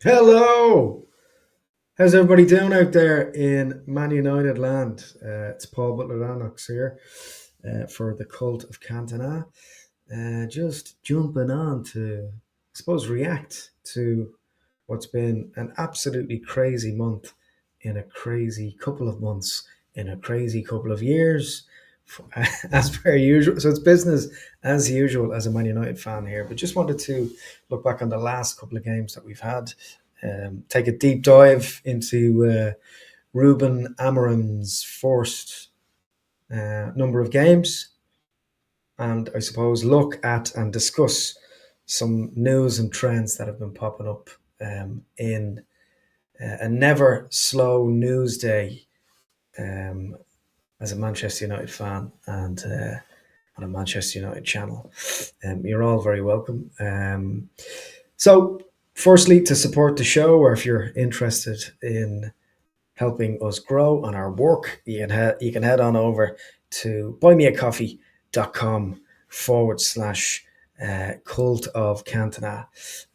Hello! How's everybody doing out there in Man United land? It's Paul Butler Lennox here for the cult of Cantona. Just jumping on to, I suppose, react to what's been an absolutely crazy month in a crazy couple of months in a crazy couple of years, as per usual. So it's business as usual as a Man United fan here. But just wanted to look back on the last couple of games that we've had, take a deep dive into Rubin Amorim's first number of games, and I suppose look at and discuss some news and trends that have been popping up in a never slow news day um, as a Manchester United fan and on a Manchester United channel. You're all very welcome. So, firstly, to support the show, or if you're interested in helping us grow on our work, you can head on over to buymeacoffee.com / cult of Cantona.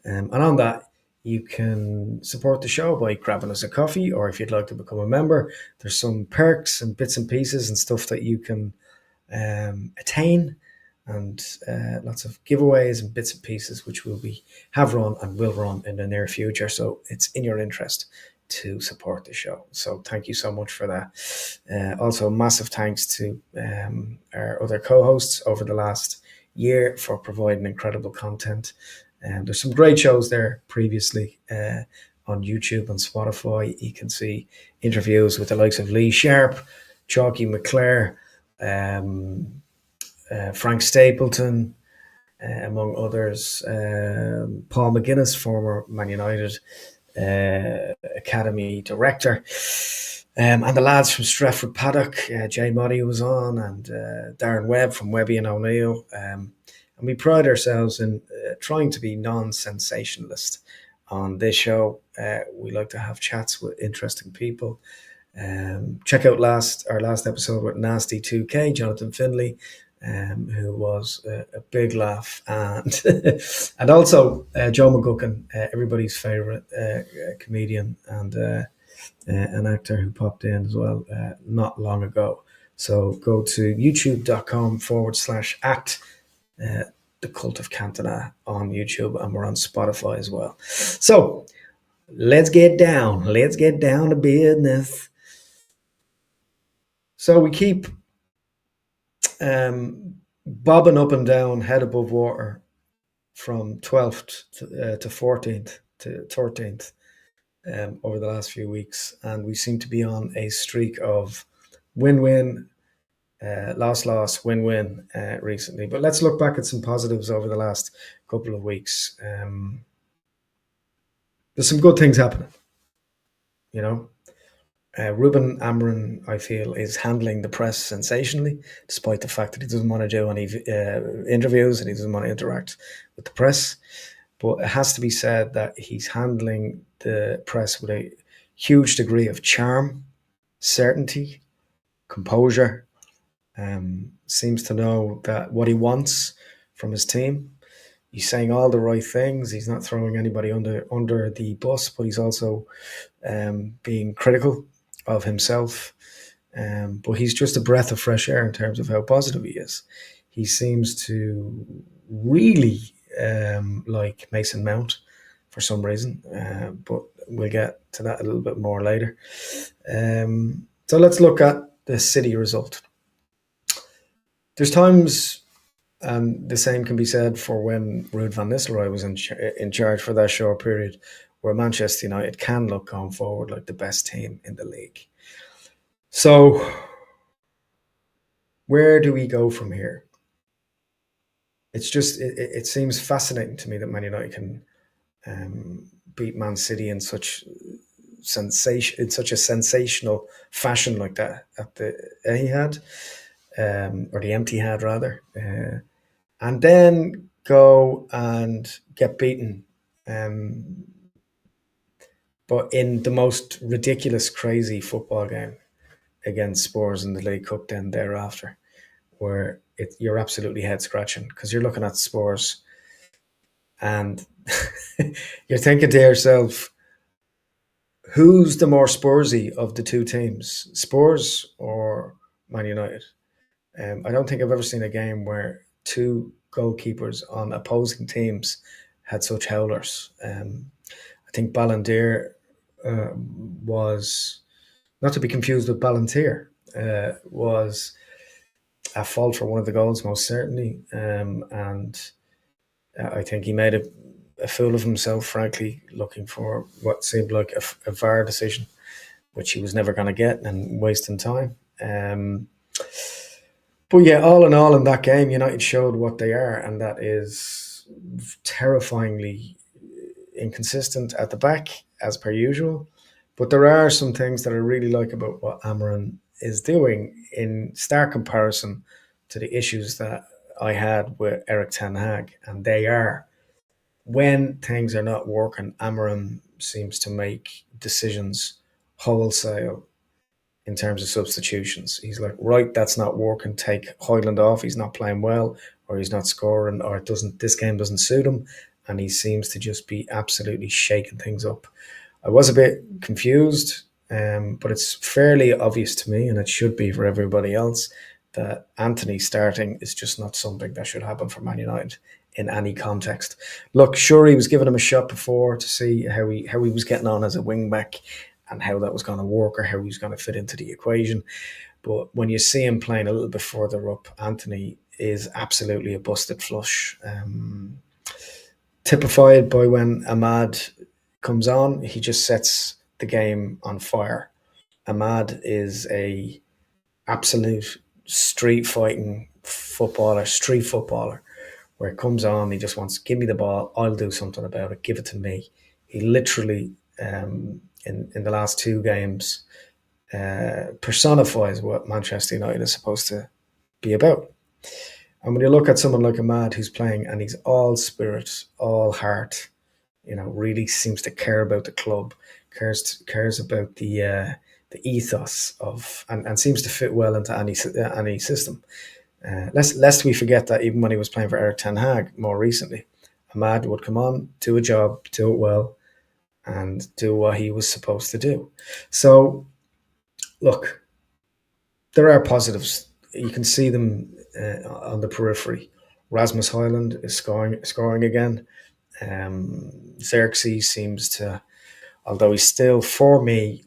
And on that, you can support the show by grabbing us a coffee, or if you'd like to become a member, there's some perks and bits and pieces and stuff that you can attain, and lots of giveaways and bits and pieces which have run and will run in the near future. So it's in your interest to support the show. So thank you so much for that. Also, massive thanks to our other co-hosts over the last year for providing incredible content. There's some great shows there previously on YouTube and Spotify. You can see interviews with the likes of Lee Sharp, Chalky McClare, Frank Stapleton, among others. Paul McGuinness, former Man United Academy director. And the lads from Stretford Paddock, Jay Moddy was on, and Darren Webb from Webby and O'Neill. And we pride ourselves in trying to be non-sensationalist on this show. We like to have chats with interesting people. Check out our last episode with Nasty 2K, Jonathan Finley, who was a big laugh, and and also Joe McGuckin, everybody's favourite comedian and an actor who popped in as well not long ago. So go to youtube.com / act the cult of Cantona on YouTube, and we're on Spotify as well. So let's get down to business. So we keep bobbing up and down, head above water, from 12th to 14th to 13th over the last few weeks. And we seem to be on a streak of win-win, loss-loss, win-win recently. But let's look back at some positives over the last couple of weeks. There's some good things happening, you know. Rubin Amorim, I feel, is handling the press sensationally, despite the fact that he doesn't want to do any interviews and he doesn't want to interact with the press. But it has to be said that he's handling the press with a huge degree of charm, certainty, composure. Seems to know that what he wants from his team. He's saying all the right things. He's not throwing anybody under the bus, but he's also being critical of himself. But he's just a breath of fresh air in terms of how positive he is. He seems to really like Mason Mount for some reason, but we'll get to that a little bit more later. So let's look at the City result. There's times, and the same can be said for when Ruud van Nistelrooy was in charge for that short period, where Manchester United can look going forward like the best team in the league. So, where do we go from here? It's just it seems fascinating to me that Man United can beat Man City in such a sensational fashion like that at the Etihad, or the Etihad rather, and then go and get beaten. But in the most ridiculous, crazy football game against Spurs in the League Cup, then thereafter, where you're absolutely head scratching because you're looking at Spurs and you're thinking to yourself, Who's the more Spursy of the two teams, Spurs or Man United? I don't think I've ever seen a game where two goalkeepers on opposing teams had such howlers. I think Ballantyre was, not to be confused with Ballantyre, was at fault for one of the goals, most certainly. And I think he made a fool of himself, frankly, looking for what seemed like a VAR decision, which he was never going to get, and wasting time. But yeah, all in all, in that game, United showed what they are, and that is terrifyingly inconsistent at the back, as per usual. But there are some things that I really like about what Amorim is doing in stark comparison to the issues that I had with Eric Ten Hag, and they are, when things are not working, Amorim seems to make decisions wholesale in terms of substitutions. He's like, right, that's not working. Take Hoyland off. He's not playing well, or he's not scoring, or it doesn't. This game doesn't suit him, and he seems to just be absolutely shaking things up. I was a bit confused, but it's fairly obvious to me, and it should be for everybody else, that Anthony starting is just not something that should happen for Man United in any context. Look, sure, he was giving him a shot before to see how he was getting on as a wing back and how that was going to work or how he was going to fit into the equation. But when you see him playing a little bit further up, Anthony is absolutely a busted flush. Typified by when Ahmad comes on, he just sets the game on fire. Ahmad is a absolute street footballer, where it comes on, he just wants, give me the ball, I'll do something about it, give it to me. He literally, in the last two games, personifies what Manchester United is supposed to be about. And when you look at someone like Ahmad who's playing and he's all spirit, all heart, really seems to care about the club, cares about the ethos of, and seems to fit well into any system. Lest we forget that even when he was playing for Eric Ten Hag more recently, Ahmad would come on, do a job, do it well, and do what he was supposed to do. So, look, there are positives. You can see them on the periphery. Rasmus Højlund is scoring again. Xerxes seems to, although he still, for me,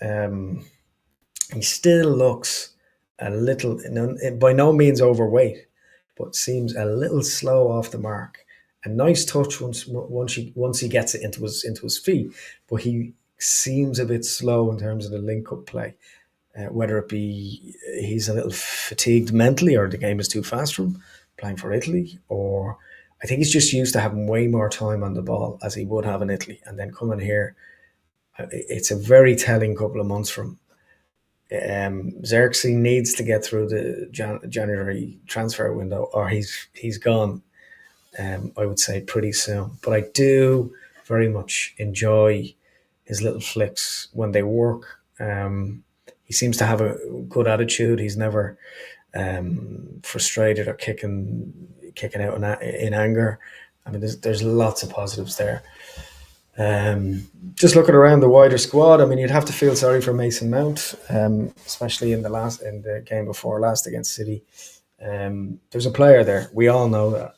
um, he still looks a little, by no means overweight, but seems a little slow off the mark. A nice touch once he gets it into his feet, but he seems a bit slow in terms of the link up play. Whether it be he's a little fatigued mentally, or the game is too fast for him playing for Italy, or I think he's just used to having way more time on the ball as he would have in Italy, and then coming here, it's a very telling couple of months from. Xerxes needs to get through the January transfer window, or he's gone. I would say pretty soon. But I do very much enjoy his little flicks when they work. He seems to have a good attitude. He's never frustrated or kicking out in anger. I mean, there's lots of positives there. Just looking around the wider squad, I mean, you'd have to feel sorry for Mason Mount, especially in the game before last against City. There's a player there. We all know that.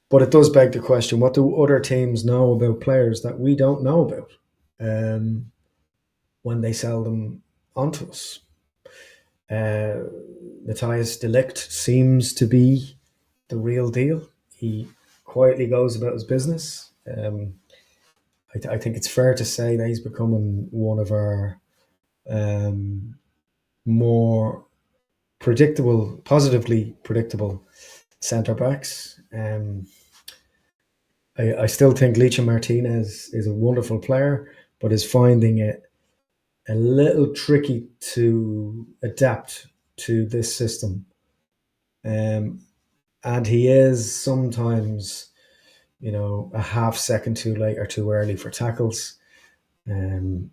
But it does beg the question: what do other teams know about players that we don't know about when they sell them onto us? Matthias de Ligt seems to be the real deal. He quietly goes about his business. I think it's fair to say that he's becoming one of our more positively predictable centre backs. I still think Licha Martinez is a wonderful player, but is finding it a little tricky to adapt to this system. And he is sometimes, a half second too late or too early for tackles. And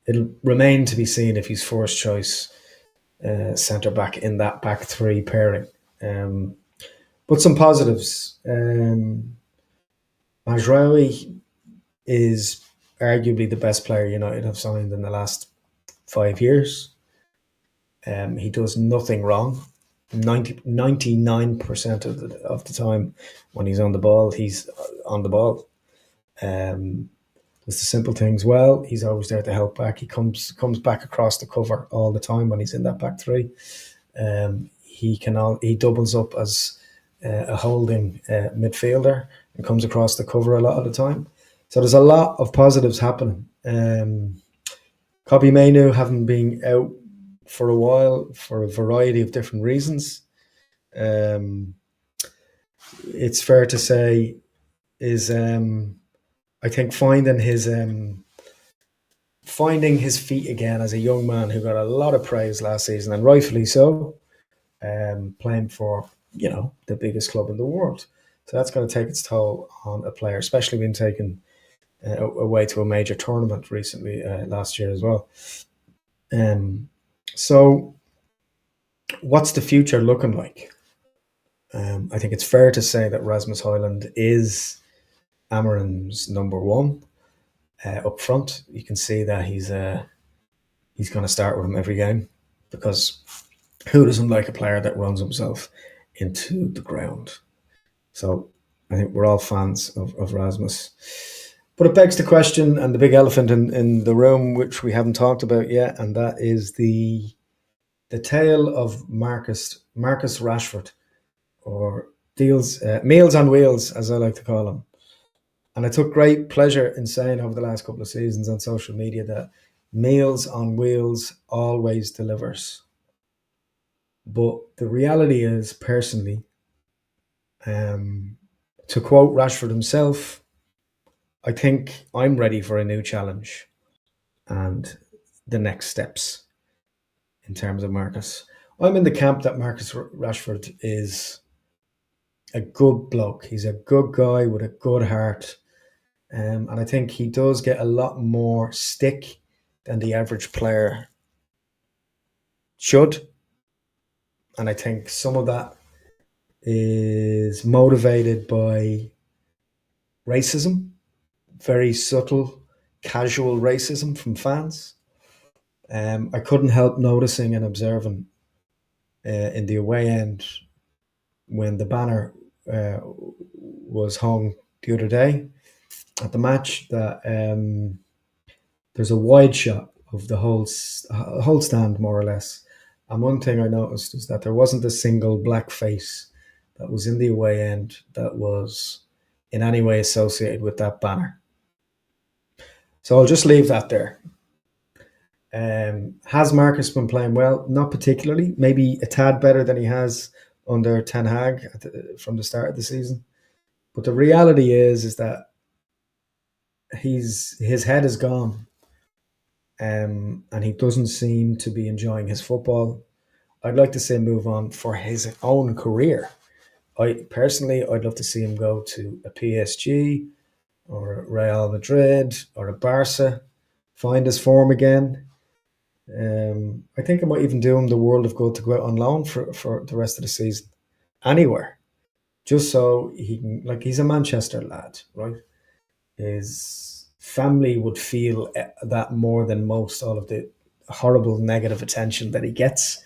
it'll remain to be seen if he's first choice centre back in that back three pairing. But some positives. Mazraoui is arguably the best player United have signed in the last 5 years. He does nothing wrong. 99% of the time when he's on the ball, he's on the ball. Um, does the simple things well. He's always there to help back. He comes back across the cover all the time when he's in that back three. He doubles up as a holding midfielder and comes across the cover a lot of the time. So there's a lot of positives happening. Kobe Mainu having been out for a while for a variety of different reasons. Um, it's fair to say is I think finding his feet again as a young man who got a lot of praise last season, and rightfully so, playing for the biggest club in the world. So that's going to take its toll on a player, especially being taken away to a major tournament recently last year as well. So what's the future looking like? I think it's fair to say that Rasmus Højlund is Amorim's number one up front. You can see that he's going to start with him every game, because who doesn't like a player that runs himself into the ground? So I think we're all fans of Rasmus. But it begs the question, and the big elephant in the room, which we haven't talked about yet, and that is the tale of Marcus Rashford, or Meals on Wheels, as I like to call him. And I took great pleasure in saying over the last couple of seasons on social media that Meals on Wheels always delivers. But the reality is, personally, to quote Rashford himself, I think I'm ready for a new challenge and the next steps in terms of Marcus. I'm in the camp that Marcus Rashford is a good bloke. He's a good guy with a good heart. And I think he does get a lot more stick than the average player should. And I think some of that is motivated by racism, very subtle, casual racism from fans. I couldn't help noticing and observing in the away end when the banner was hung the other day at the match that there's a wide shot of the whole stand, more or less. And one thing I noticed is that there wasn't a single black face that was in the away end that was in any way associated with that banner. So I'll just leave that there. Has Marcus been playing well? Not particularly. Maybe a tad better than he has under Ten Hag from the start of the season. But the reality is that his head is gone, and he doesn't seem to be enjoying his football. I'd like to see him move on for his own career. I'd love to see him go to a PSG or a Real Madrid or a Barca, find his form again. I think it might even do him the world of good to go out on loan for the rest of the season, anywhere, just so he can. Like, he's a Manchester lad, right? His family would feel that more than most, all of the horrible negative attention that he gets.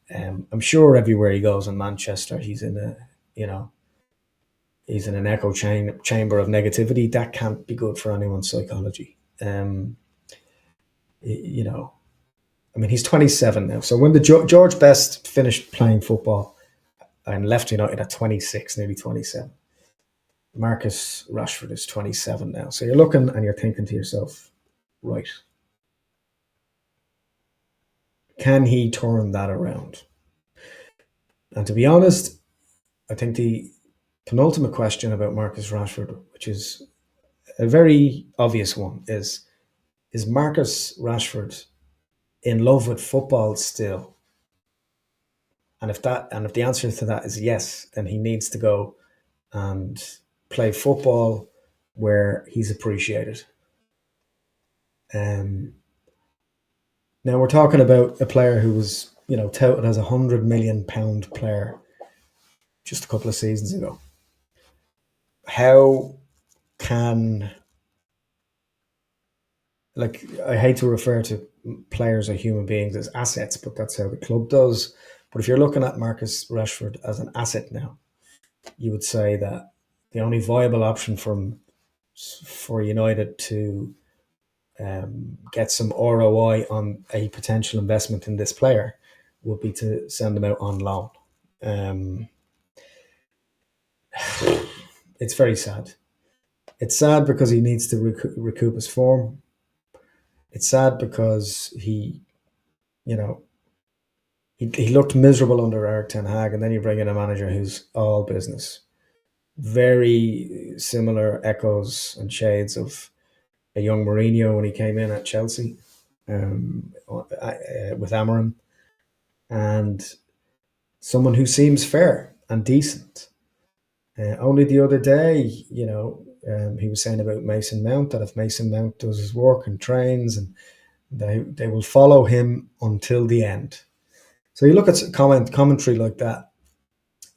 I'm sure everywhere he goes in Manchester, he's in an echo chamber of negativity. That can't be good for anyone's psychology. You know, I mean, he's 27 now. So when the George Best finished playing football and left United at 26, nearly 27, Marcus Rashford is 27 now. So you're looking and you're thinking to yourself, right, can he turn that around? And to be honest, I think the penultimate question about Marcus Rashford, which is a very obvious one, is Marcus Rashford in love with football still? And if the answer to that is yes, then he needs to go and play football where he's appreciated. Now we're talking about a player who was, touted as £100 million player just a couple of seasons ago. How can, like, I hate to refer to players or human beings as assets, but that's how the club does. But if you're looking at Marcus Rashford as an asset now, you would say that the only viable option for United to get some ROI on a potential investment in this player would be to send him out on loan. Um, it's very sad. It's sad because he needs to recoup his form. It's sad because you know, he looked miserable under Eric Ten Hag, and then you bring in a manager who's all business. Very similar echoes and shades of a young Mourinho when he came in at Chelsea with Amorim, and someone who seems fair and decent. Only the other day, he was saying about Mason Mount that if Mason Mount does his work and trains, and they will follow him until the end. So you look at commentary like that.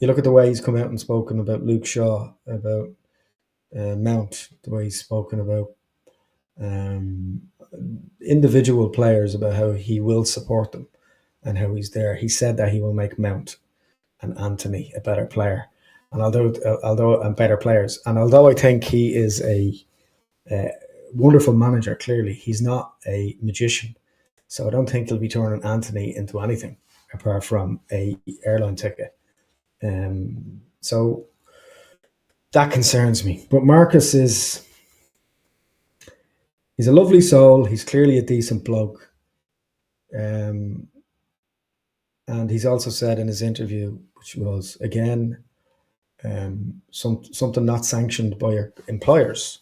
You look at the way he's come out and spoken about Luke Shaw, about Mount, the way he's spoken about um, individual players, about how he will support them and how he's there. He said that he will make Mount and Anthony a better player, and although and better players, and although I think he is a wonderful manager, clearly he's not a magician. So I don't think he'll be turning Anthony into anything apart from a airline ticket. So that concerns me. But Marcus he's a lovely soul. He's clearly a decent bloke. Um, and he's also said in his interview, which was again something not sanctioned by your employers,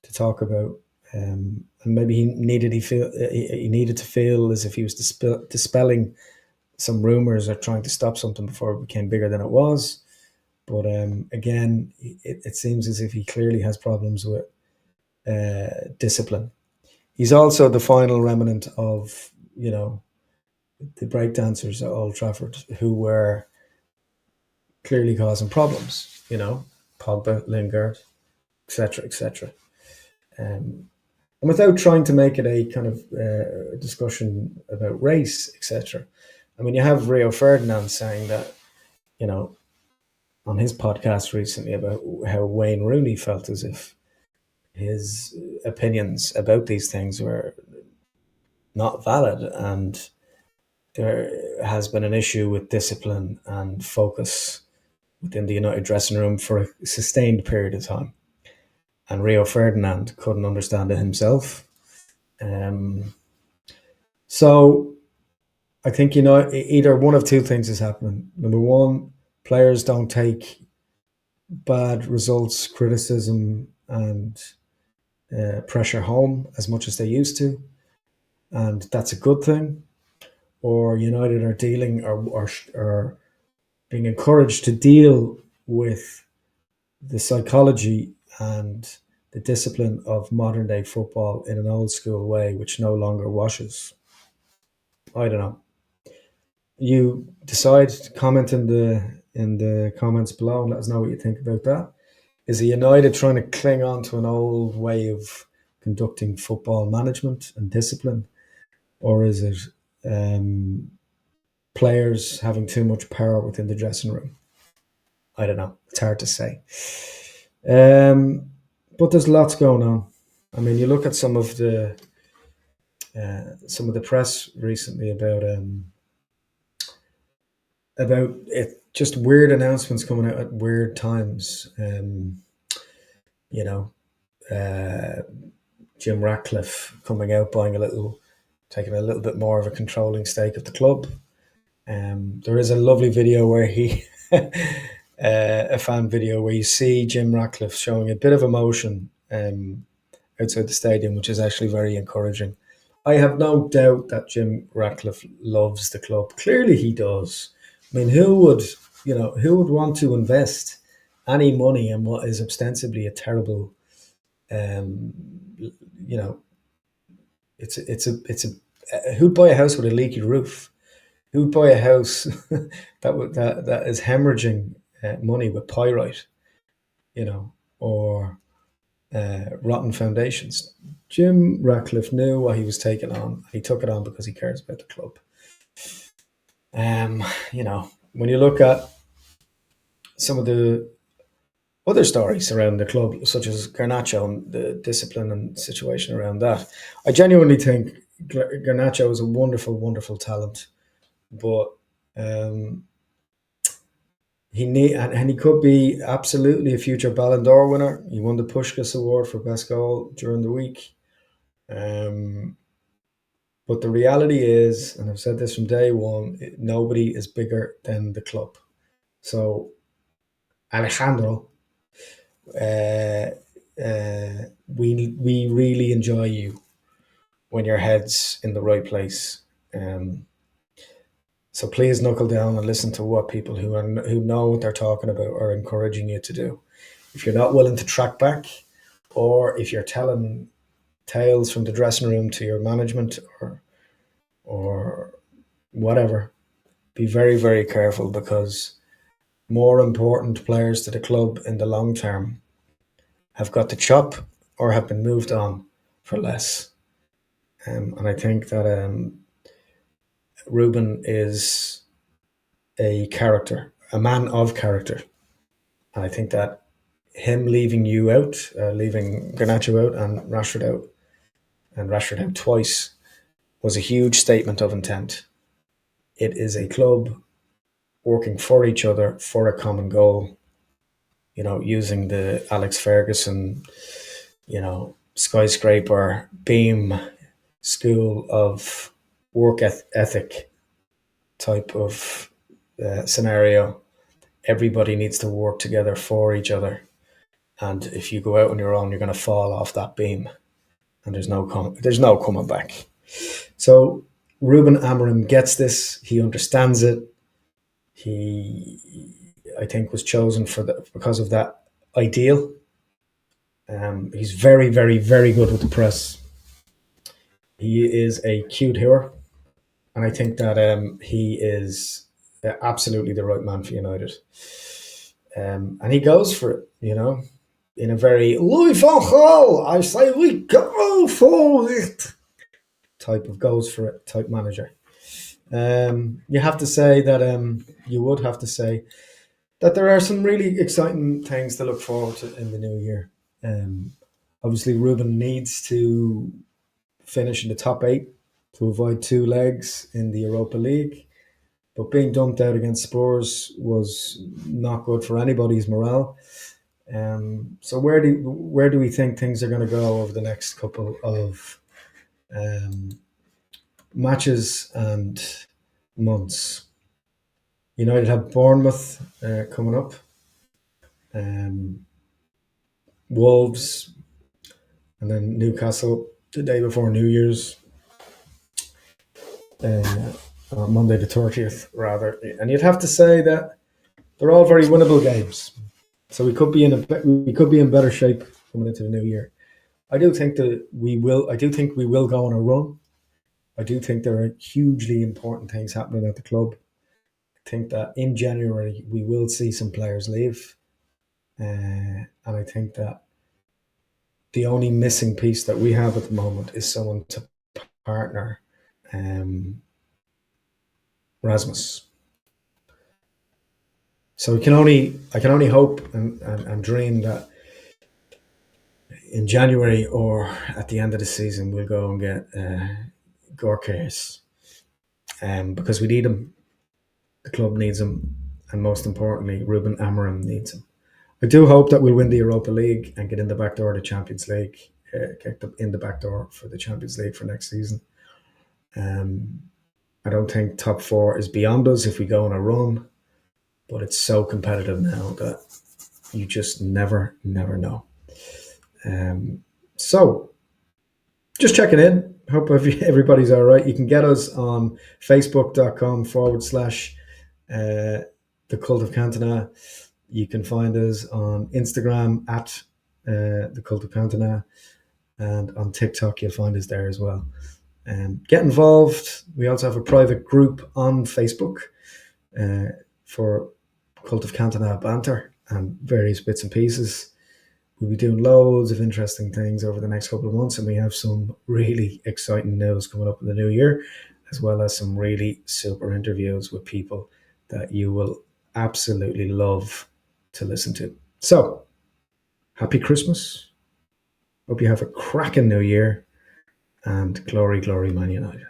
to talk about. And maybe he needed to feel as if he was dispelling some rumors or trying to stop something before it became bigger than it was. But again, it seems as if he clearly has problems with discipline. He's also the final remnant of, the breakdancers at Old Trafford who were clearly causing problems. Pogba, Lingard, etc., etc. Um, and without trying to make it a kind of discussion about race, etc. I mean, you have Rio Ferdinand saying that, you know, on his podcast recently about how Wayne Rooney felt as if his opinions about these things were not valid, and there has been an issue with discipline and focus within the United dressing room for a sustained period of time. And Rio Ferdinand couldn't understand it himself. Um, so I think, either one of two things is happening. Number one, players don't take bad results, criticism, and pressure home as much as they used to, and that's a good thing. Or United are dealing or being encouraged to deal with the psychology and the discipline of modern day football in an old school way, which no longer washes. I don't know. You decide to comment in the comments below and let us know what you think about that. Is the United trying to cling on to an old way of conducting football management and discipline, or is it um, players having too much power within the dressing room? I don't know. It's hard to say. But there's lots going on. I mean, you look at some of the press recently about it, just weird announcements coming out at weird times. You know, uh, Jim Ratcliffe coming out taking a little bit more of a controlling stake of the club. There is a lovely video where a fan video where you see Jim Ratcliffe showing a bit of emotion outside the stadium, which is actually very encouraging. I have no doubt that Jim Ratcliffe loves the club. Clearly, he does. I mean, who would want to invest any money in what is ostensibly a terrible, um, you know, who'd buy a house with a leaky roof? Who'd buy a house that is hemorrhaging money with pyrite, or rotten foundations. Jim Ratcliffe knew what he was taking on. He took it on because he cares about the club. When you look at some of the other stories around the club, such as Garnacho and the discipline and situation around that, I genuinely think Garnacho is a wonderful, wonderful talent, but um, he could be absolutely a future Ballon d'Or winner. He won the Puskás Award for best goal during the week. Um, but the reality is, and I've said this from day one, nobody is bigger than the club. So Alejandro, uh, we really enjoy you when your head's in the right place. Um, so please knuckle down and listen to what people who know what they're talking about are encouraging you to do. If you're not willing to track back, or if you're telling tales from the dressing room to your management or whatever, be very, very careful, because more important players to the club in the long term have got the chop or have been moved on for less. And I think that Rubin is a character, a man of character. And I think that him leaving you out, leaving Garnacho out and Rashford out twice, was a huge statement of intent. It is a club working for each other for a common goal. Using the Alex Ferguson, skyscraper beam school of work ethic type of scenario. Everybody needs to work together for each other, and if you go out on your own, you're going to fall off that beam, and there's no coming back. So Rubin Amorim gets this. He understands it. He, I think, was chosen because of that ideal. He's very, very, very good with the press. He is a cute hero, and I think that he is absolutely the right man for United. And he goes for it, in a very Louis van Gaal, I say we go for it type of goes for it type manager. You have to say that you would have to say that there are some really exciting things to look forward to in the new year. Obviously, Rubin needs to finish in the top 8 to avoid 2 legs in the Europa League. But being dumped out against Spurs was not good for anybody's morale. So where do we think things are going to go over the next couple of matches and months? United have Bournemouth coming up, Wolves, and then Newcastle the day before New Year's, Monday the 30th, rather. And you'd have to say that they're all very winnable games. So we could be in better shape coming into the new year. I do think that we will. I do think we will go on a run. I do think there are hugely important things happening at the club. I think that in January we will see some players leave, and I think that the only missing piece that we have at the moment is someone to partner Rasmus. So I can only hope and dream that in January or at the end of the season we'll go and get Gorkes, because we need him. The club needs him, and most importantly, Rubin Amorim needs him. I do hope that we'll win the Europa League and get in the back door of the Champions League, get in the back door for the Champions League for next season. I don't think top 4 is beyond us if we go on a run, but it's so competitive now that you just never know. So, just checking in. Hope everybody's all right. You can get us on facebook.com/ the Cult of Cantona. You can find us on Instagram at the Cult of Cantona, and on TikTok you'll find us there as well. Get involved. We also have a private group on Facebook for Cult of Cantona banter and various bits and pieces. We'll be doing loads of interesting things over the next couple of months, and we have some really exciting news coming up in the new year, as well as some really super interviews with people that you will absolutely love to listen to. So, happy Christmas. Hope you have a cracking new year, and glory, glory, Man United.